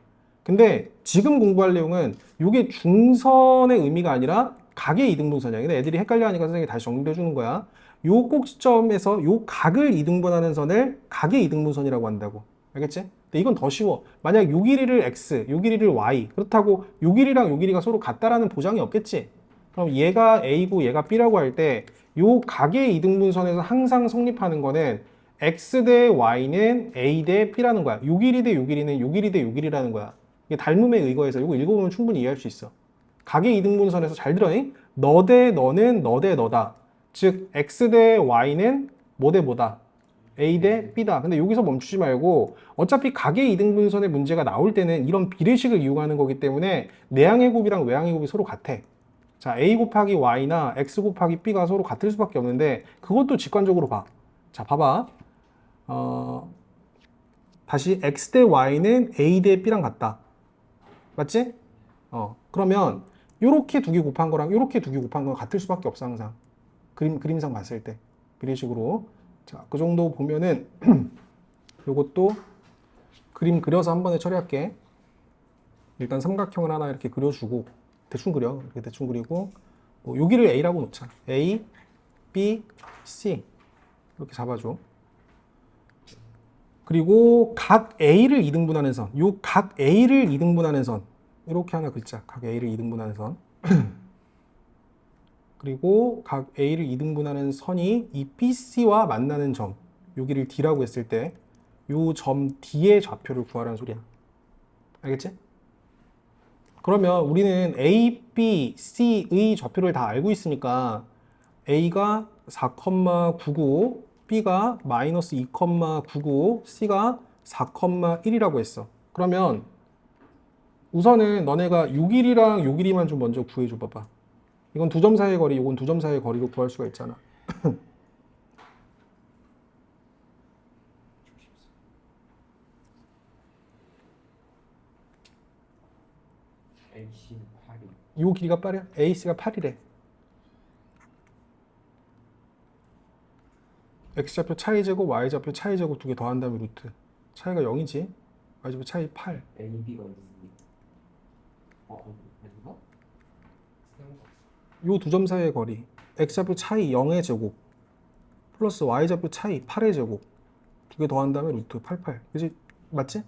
근데 지금 공부할 내용은 요게 중선의 의미가 아니라 각의 이등분선이야. 근데 애들이 헷갈려하니까 선생님이 다시 정리해 주는 거야. 요 꼭지점에서 요 각을 이등분하는 선을 각의 이등분선이라고 한다고. 알겠지? 근데 이건 더 쉬워. 만약 요 길이를 x, 요 길이를 y. 그렇다고 요 길이랑 요 길이가 서로 같다라는 보장이 없겠지? 그럼 얘가 a고 얘가 b라고 할 때 요 각의 이등분선에서 항상 성립하는 거는 x 대 y는 a 대 b라는 거야. 요 길이 대 요 길이는 요 길이 대 요 길이라는 거야. 이게 닮음에 의거해서 이거 읽어보면 충분히 이해할 수 있어. 각의 이등분선에서 잘 들어잉? 너 대 너는 너 대 너다. 즉 x 대 y는 뭐 대 뭐다. a 대 b다. 근데 여기서 멈추지 말고 어차피 각의 이등분선의 문제가 나올 때는 이런 비례식을 이용하는 거기 때문에 내항의 곱이랑 외항의 곱이 서로 같아. 자, a 곱하기 y나 x 곱하기 b가 서로 같을 수밖에 없는데 그것도 직관적으로 봐. 자, 봐봐. 다시 x 대 y는 a 대 b랑 같다. 맞지? 그러면 요렇게 2개 곱한 거랑 요렇게 2개 곱한 거랑 같을 수밖에 없어 항상. 그림상 봤을 때. 비례식으로. 자, 그 정도 보면은 요것도 그림 그려서 한 번에 처리할게. 일단 삼각형을 하나 이렇게 그려주고 대충 그려. 이렇게 대충 그리고 여기를 A라고 놓자. A, B, C 이렇게 잡아줘. 그리고 각 A를 이등분하는 선. 요 각 A를 이등분하는 선. 이렇게 하나 글자. 각 A를 이등분하는 선. 그리고 각 A를 이등분하는 선이 이 BC와 만나는 점. 여기를 D라고 했을 때 요 점 D의 좌표를 구하라는 소리야. 알겠지? 그러면 우리는 A, B, C의 좌표를 다 알고 있으니까 A가 4,99, B가 마이너스 2,99, C가 4,1이라고 했어. 그러면 우선은 너네가 요 길이랑 요 길이만 좀 먼저 구해줘 봐봐. 이건 두 점 사이의 거리, 이건 두 점 사이의 거리로 구할 수가 있잖아. AC는 8이. 요 길이가 8이야? AC가 8이래. X좌표 차이제곱, Y좌표 차이제곱 2개 더한 다음에 루트. 차이가 0이지. Y좌표 차이 8. AB가 있습니다. 아닌가? 요 두 점 사이의 거리. X좌표 차이 0의 제곱 플러스 Y좌표 차이 8의 제곱 2개 더한 다음에 루트 88. 그지? 맞지?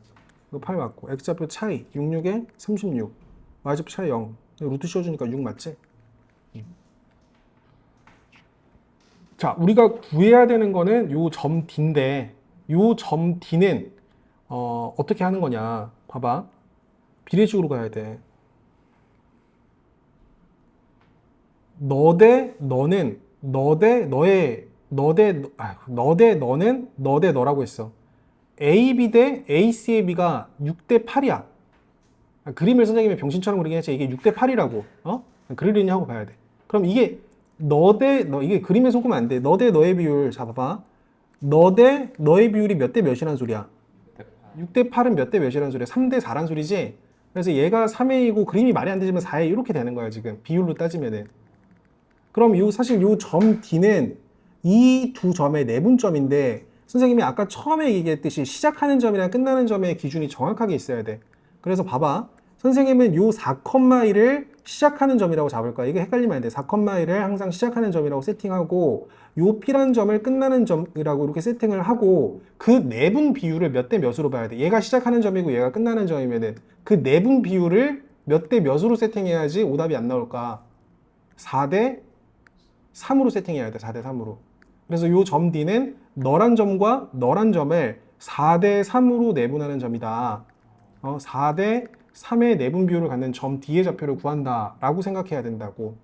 이거 8 맞고 X좌표 차이 66에 36 Y좌표 차이 0 루트 씌워주니까 6 맞지? 자, 우리가 구해야 되는 거는 요 점 D인데 요 점 D는 어떻게 하는 거냐? 봐봐. 비례식으로 가야 돼. 너 대 너는 너 대 너의 너 대 너는 너 대 너라고 했어. AB 대 AC의 B가 6대 8이야. 그림을 선생님이 병신처럼 그리긴 했지 이게 6대 8이라고. 그리느냐 하고 봐야 돼. 그럼 이게 너 대 너 이게 그림에 속으면 안 돼. 너 대 너의 비율 잡아봐. 너 대 너의 비율이 몇 대 몇이란 소리야? 6대 8은 몇 대 몇이란 소리야? 3대 4란 소리지? 그래서 얘가 3A이고 그림이 말이 안 되지만 4A 이렇게 되는 거야 지금 비율로 따지면은. 그럼 사실 요 점 D는 이 두 점의 내분점인데 선생님이 아까 처음에 얘기했듯이 시작하는 점이랑 끝나는 점의 기준이 정확하게 있어야 돼. 그래서 봐봐. 선생님은 요 4,1을 시작하는 점이라고 잡을 거야. 이게 헷갈리면 안 돼. 4,1을 항상 시작하는 점이라고 세팅하고 요 P라는 점을 끝나는 점이라고 이렇게 세팅을 하고 그 내분 비율을 몇 대 몇으로 봐야 돼. 얘가 시작하는 점이고 얘가 끝나는 점이면은 그 내분 비율을 몇 대 몇으로 세팅해야지 오답이 안 나올까? 4대 3으로 세팅해야 돼. 4대 3으로. 그래서 요 점 D는 너란 점과 너란 점을 4대 3으로 내분하는 점이다. 4대 3의 내분 비율을 갖는 점 D의 좌표를 구한다 라고 생각해야 된다고.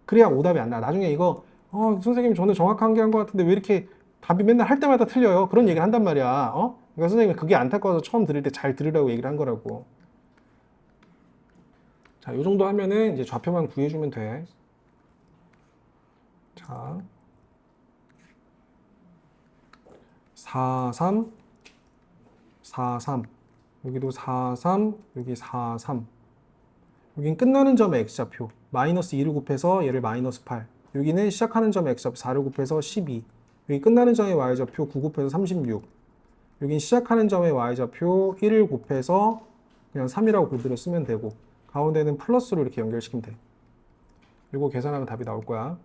그래야 오답이 안 나. 나중에 이거 선생님 저는 정확한 게 한 것 같은데 왜 이렇게 답이 맨날 할 때마다 틀려요? 그런 얘기를 한단 말이야. 그러니까 선생님이 그게 안타까워서 처음 들을 때 잘 들으라고 얘기를 한 거라고. 자, 요 정도 하면은 이제 좌표만 구해주면 돼. 자, 4, 3, 4, 3. 여기도 4, 3, 여기 4, 3. 여긴 끝나는 점의 x좌표. 마이너스 2를 곱해서 얘를 마이너스 8. 여기는 시작하는 점의 x좌표 4를 곱해서 12. 여기 끝나는 점의 y좌표 9 곱해서 36. 여긴 시작하는 점의 y좌표 1을 곱해서 그냥 3이라고 그대로 쓰면 되고 가운데는 플러스로 이렇게 연결시키면 돼. 이거 계산하면 답이 나올 거야.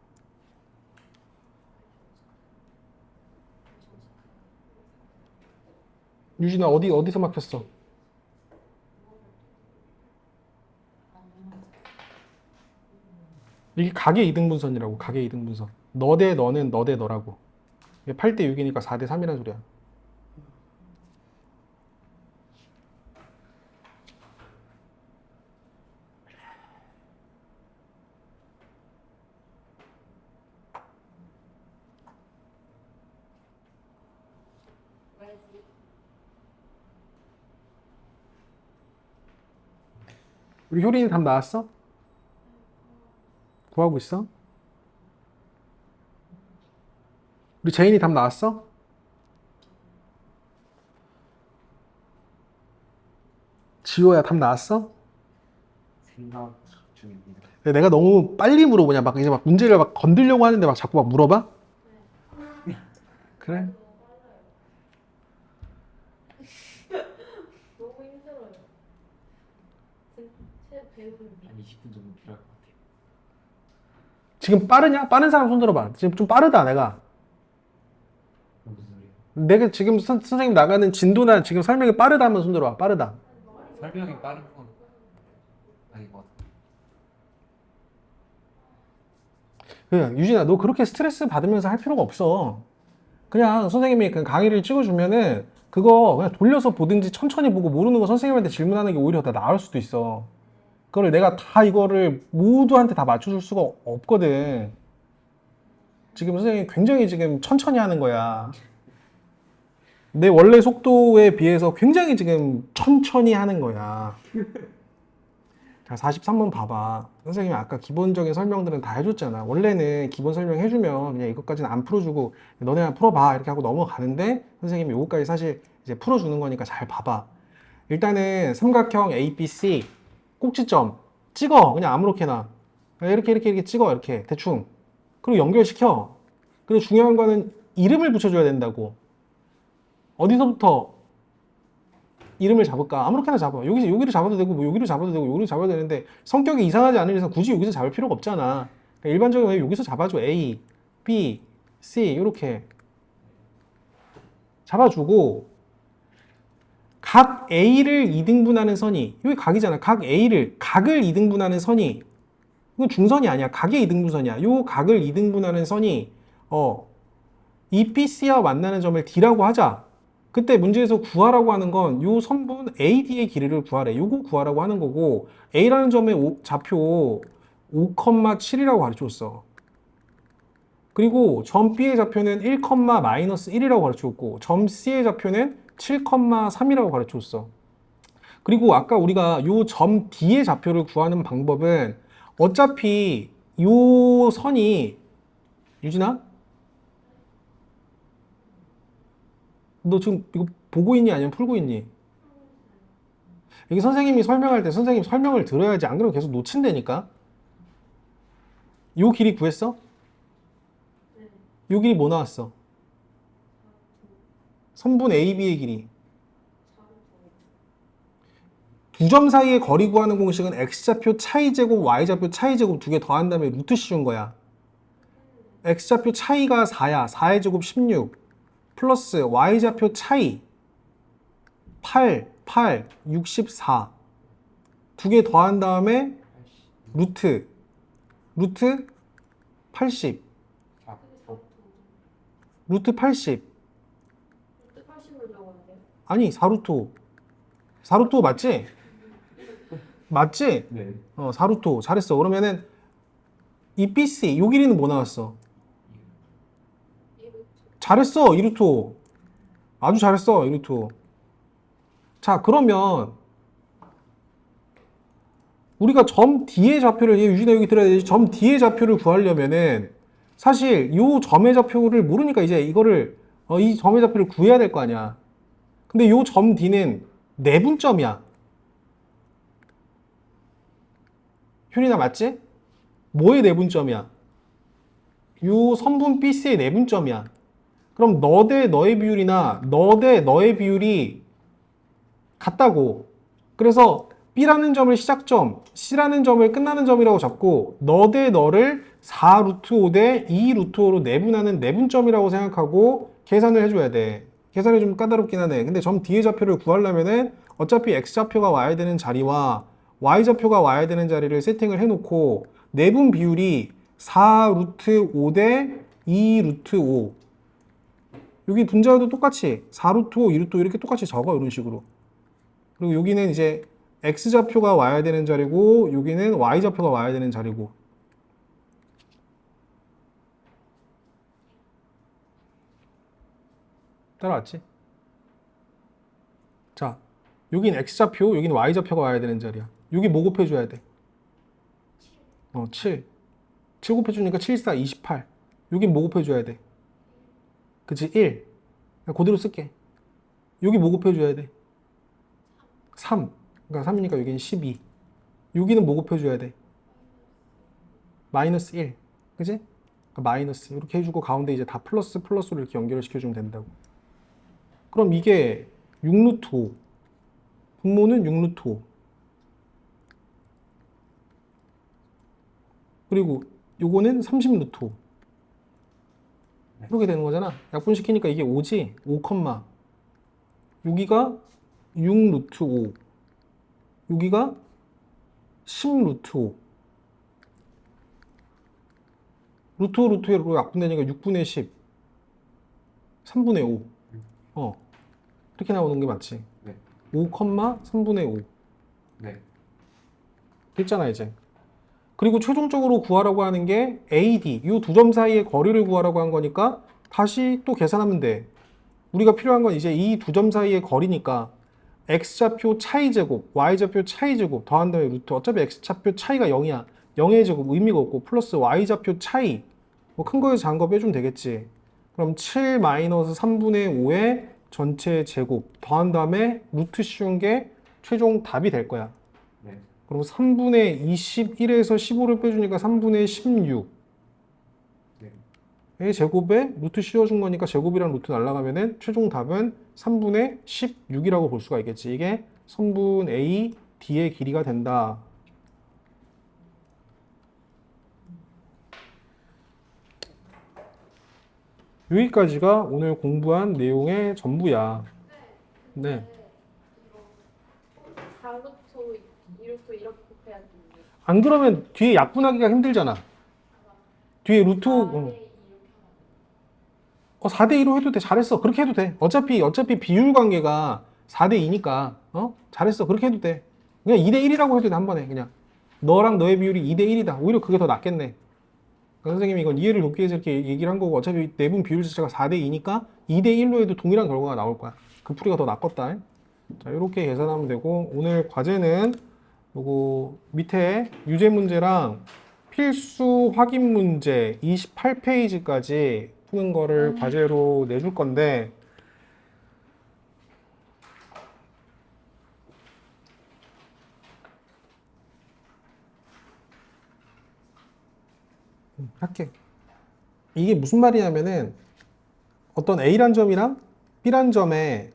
유진아 어디서 막혔어? 이게 각의 이등분선이라고. 각의 이등분선. 너 대 너는 너 대 너라고. 이게 8대 6이니까 4대 3이란 소리야. 우리 효린이 답 나왔어? 구하고 있어? 우리 제인이 답 나왔어? 지호야 답 나왔어? 생각 중입니다. 내가 너무 빨리 물어보냐? 막 이제 막 문제를 막 건들려고 하는데 막 자꾸 막 물어봐? 그래? 너무 힘들어요. 배우는 한 20분 정도 필요할 것 같아요. 지금 빠르냐? 빠른 사람 손 들어봐. 지금 좀 빠르다 내가. 무슨 소리예요? 내가 지금 선생님 나가는 진도나 지금 설명이 빠르다 하면 손 들어봐. 빠르다. 설명이 빠른 건 아닌 것 같아요. 그냥 유진아 너 그렇게 스트레스 받으면서 할 필요가 없어. 그냥 선생님이 그 강의를 찍어주면은 그거 그냥 돌려서 보든지 천천히 보고 모르는 거 선생님한테 질문하는 게 오히려 더 나을 수도 있어. 그걸 내가 다 이거를 모두한테 다 맞춰줄 수가 없거든. 지금 선생님이 굉장히 지금 천천히 하는 거야. 내 원래 속도에 비해서 굉장히 지금 천천히 하는 거야. 자, 43번 봐봐. 선생님이 아까 기본적인 설명들은 다 해줬잖아. 원래는 기본 설명 해주면 그냥 이것까지는 안 풀어주고 너네가 풀어봐 이렇게 하고 넘어가는데 선생님이 이거까지 사실 이제 풀어주는 거니까 잘 봐봐. 일단은 삼각형 ABC 꼭지점 찍어. 그냥 아무렇게나 이렇게 찍어. 이렇게 대충. 그리고 연결시켜. 그리고 중요한 거는 이름을 붙여줘야 된다고. 어디서부터 이름을 잡을까? 아무렇게나 잡아. 여기를 잡아도 되고, 뭐 여기를 잡아도 되고, 여기를 잡아도 되는데 성격이 이상하지 않은 이상 굳이 여기서 잡을 필요가 없잖아. 그러니까 일반적으로 왜 여기서 잡아줘? A, B, C 이렇게 잡아주고 각 A를 이등분하는 선이 여기 각이잖아. 각을 이등분하는 선이 이건 중선이 아니야. 각의 이등분선이야. 요 각을 이등분하는 선이 이 BC와 만나는 점을 D라고 하자. 그때 문제에서 구하라고 하는 건 요 선분 AD의 길이를 구하래. 요거 구하라고 하는 거고 A라는 점의 좌표 5,7이라고 가르쳐줬어. 그리고 점 B의 좌표는 1,-1이라고 가르쳐줬고 점 C의 좌표는 7,3이라고 가르쳐줬어. 그리고 아까 우리가 요 점 D의 좌표를 구하는 방법은 어차피 요 선이 유진아? 너 지금 이거 보고 있니? 아니면 풀고 있니? 여기 선생님이 설명할 때 선생님 설명을 들어야지. 안 그러면 계속 놓친다니까. 요 길이 구했어? 요 길이 뭐 나왔어? 선분 AB의 길이. 두 점 사이의 거리 구하는 공식은 x좌표 차이제곱 y좌표 차이제곱 두 개 더한 다음에 루트 씌운 거야. x좌표 차이가 4야. 4의 제곱 16 플러스 y좌표 차이 8, 64 두 개 더한 다음에 루트 80 루트 80 아니 4루트 5 4루트 5 맞지? 맞지? 네. 4루트 5 잘했어. 그러면은 이 BC 요 길이는 뭐 나왔어? 잘했어. 2루트 5 아주 잘했어. 2루트 5 자 그러면 우리가 점 D의 좌표를 유진아 여기 들어야 되지. 점 D의 좌표를 구하려면은 사실 요 점의 좌표를 모르니까 이제 이거를 이 점의 좌표를 구해야 될 거 아니야. 근데 요 점 D는 내분점이야. 효린아 맞지? 뭐의 내분점이야? 요 선분 BC의 내분점이야. 그럼 너 대 너의 비율이나 너 대 너의 비율이 같다고. 그래서 B라는 점을 시작점, C라는 점을 끝나는 점이라고 잡고 너 대 너를 4루트 5 대 2루트 5로 내분하는 내분점이라고 생각하고 계산을 해줘야 돼. 계산이 좀 까다롭긴 하네. 근데 점 D의 좌표를 구하려면은 어차피 X좌표가 와야 되는 자리와 Y좌표가 와야 되는 자리를 세팅을 해놓고 내분 비율이 4루트 5 대 2루트 5 여기 분자도 똑같이 4루트 5, 2루트 5 이렇게 똑같이 적어. 이런 식으로. 그리고 여기는 이제 X좌표가 와야 되는 자리고 여기는 Y좌표가 와야 되는 자리고. 따라왔지? 자, 여긴 X좌표, 여긴 Y좌표가 와야 되는 자리야. 여기 뭐 곱해줘야 돼? 7. 7 곱해주니까 7, 4, 28. 여긴 뭐 곱해줘야 돼? 그치? 1. 그대로 쓸게. 여기 뭐 곱해줘야 돼? 3. 그러니까 3이니까 여기는 12. 여기는 뭐 곱해줘야 돼? 마이너스 1. 그지? 그러니까 마이너스. 이렇게 해주고 가운데 이제 다 플러스 플러스로 이렇게 연결을 시켜주면 된다고. 그럼 이게 6루트 5. 분모는 6루트 5. 그리고 요거는 30루트 5. 이렇게 되는 거잖아. 약분시키니까 이게 5지? 5, 여기가 6루트 5. 여기가 10루트 5. 루트 5, 루트 5로 약분되니까 6분의 10. 3분의 5. 이렇게 나오는 게 맞지? 네. 5, 3분의 5. 네. 됐잖아, 이제. 그리고 최종적으로 구하라고 하는 게 AD, 이 두 점 사이의 거리를 구하라고 한 거니까 다시 또 계산하면 돼. 우리가 필요한 건 이제 이 두 점 사이의 거리니까 X좌표 차이제곱, Y좌표 차이제곱 더한 다음에 루트. 어차피 X좌표 차이가 0이야. 0의 제곱 의미가 없고 플러스 Y좌표 차이. 뭐 큰 거에서 작은 거 빼주면 되겠지. 그럼 7 3분의 5의 전체 제곱 더한 다음에 루트 씌운 게 최종 답이 될 거야. 네. 그럼 3분의 21에서 15를 빼주니까 3분의 16. 네. 의 제곱에 루트 씌워준 거니까 제곱이랑 루트 날라가면은 최종 답은 3분의 16이라고 볼 수가 있겠지. 이게 선분 A, D의 길이가 된다. 여기까지가 오늘 공부한 내용의 전부야. 네. 4루트 2루트 이렇게 곱해야 되는데. 안 그러면 뒤에 약분하기가 힘들잖아. 뒤에 루트, 네, 이렇게 하면 4대 2로 해도 돼. 잘했어. 그렇게 해도 돼. 어차피 비율 관계가 4대 2니까 잘했어. 그렇게 해도 돼. 그냥 2대 1이라고 해도 돼. 한 번에 그냥 너랑 너의 비율이 2대 1이다. 오히려 그게 더 낫겠네. 그러니까 선생님이 이건 이해를 돕기 위해서 이렇게 얘기를 한 거고 어차피 내분 비율 자체가 4대 2니까 2대 1로 해도 동일한 결과가 나올 거야. 그 풀이가 더 낫겠다. 자, 이렇게 계산하면 되고 오늘 과제는 요거 밑에 유제 문제랑 필수 확인 문제 28페이지까지 푸는 거를 과제로 내줄 건데 할게. 이게 무슨 말이냐면은 어떤 A란 점이랑 B란 점이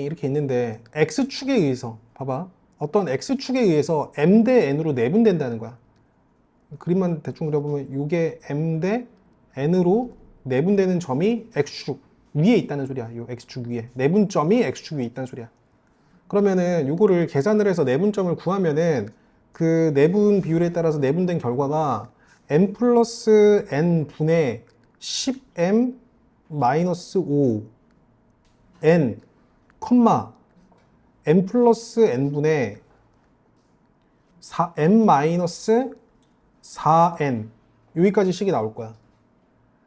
이렇게 있는데 X축에 의해서 봐봐. 어떤 X축에 의해서 M 대 N으로 내분된다는 거야. 그림만 대충 그려보면 이게 M 대 N으로 내분되는 점이 X축 위에 있다는 소리야. 이 X축 위에. 내분점이 X축 위에 있다는 소리야. 그러면은 이거를 계산을 해서 내분점을 구하면은 그 내분 비율에 따라서 내분된 결과가 M 플러스 N 분의 10M 마이너스 5 N 컴마 M 플러스 N 분의 4M 마이너스 4N 여기까지 식이 나올 거야.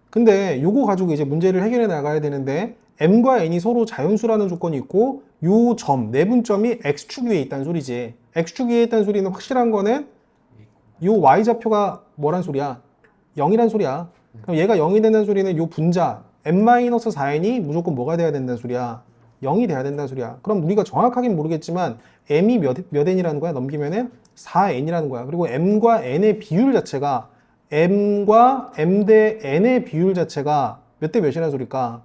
근데 요거 가지고 이제 문제를 해결해 나가야 되는데 M과 N이 서로 자연수라는 조건이 있고 요 점, 내분점이 X축 위에 있다는 소리지. X축 위에 있다는 소리는 확실한 거는 요 Y좌표가 뭐란 소리야? 0이란 소리야. 그럼 얘가 0이 된다는 소리는 요 분자 M-4N이 무조건 뭐가 돼야 된다는 소리야? 0이 돼야 된다는 소리야. 그럼 우리가 정확하긴 모르겠지만 M이 몇 N이라는 거야? 넘기면은 4N이라는 거야. 그리고 M과 N의 비율 자체가 M과 M 대 N의 비율 자체가 몇 대 몇이라는 소릴까?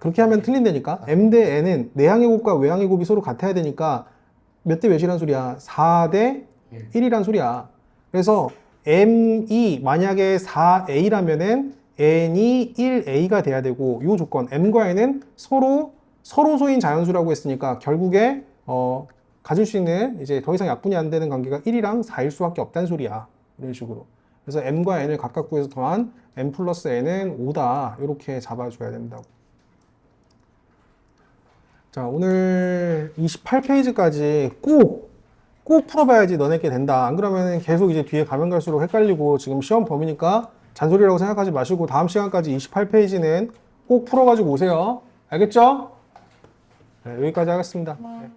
그렇게 하면 틀린다니까. M 대 N은 내항의 곱과 외항의 곱이 서로 같아야 되니까 몇 대 몇이란 소리야? 4 대 1이란 소리야. 그래서 M이 만약에 4A라면은 N이 1A가 돼야 되고 이 조건 M과 N은 서로 소인 자연수라고 했으니까 결국에 가질 수 있는 이제 더 이상 약분이 안 되는 관계가 1이랑 4일 수밖에 없다는 소리야. 이런 식으로. 그래서 M과 N을 각각 구해서 더한 M 플러스 N은 5다. 이렇게 잡아줘야 된다고. 자, 오늘 28페이지까지 꼭 풀어봐야지 너네께 된다. 안 그러면 계속 이제 뒤에 가면 갈수록 헷갈리고 지금 시험 범위니까 잔소리라고 생각하지 마시고 다음 시간까지 28페이지는 꼭 풀어가지고 오세요. 알겠죠? 네, 여기까지 하겠습니다. 네.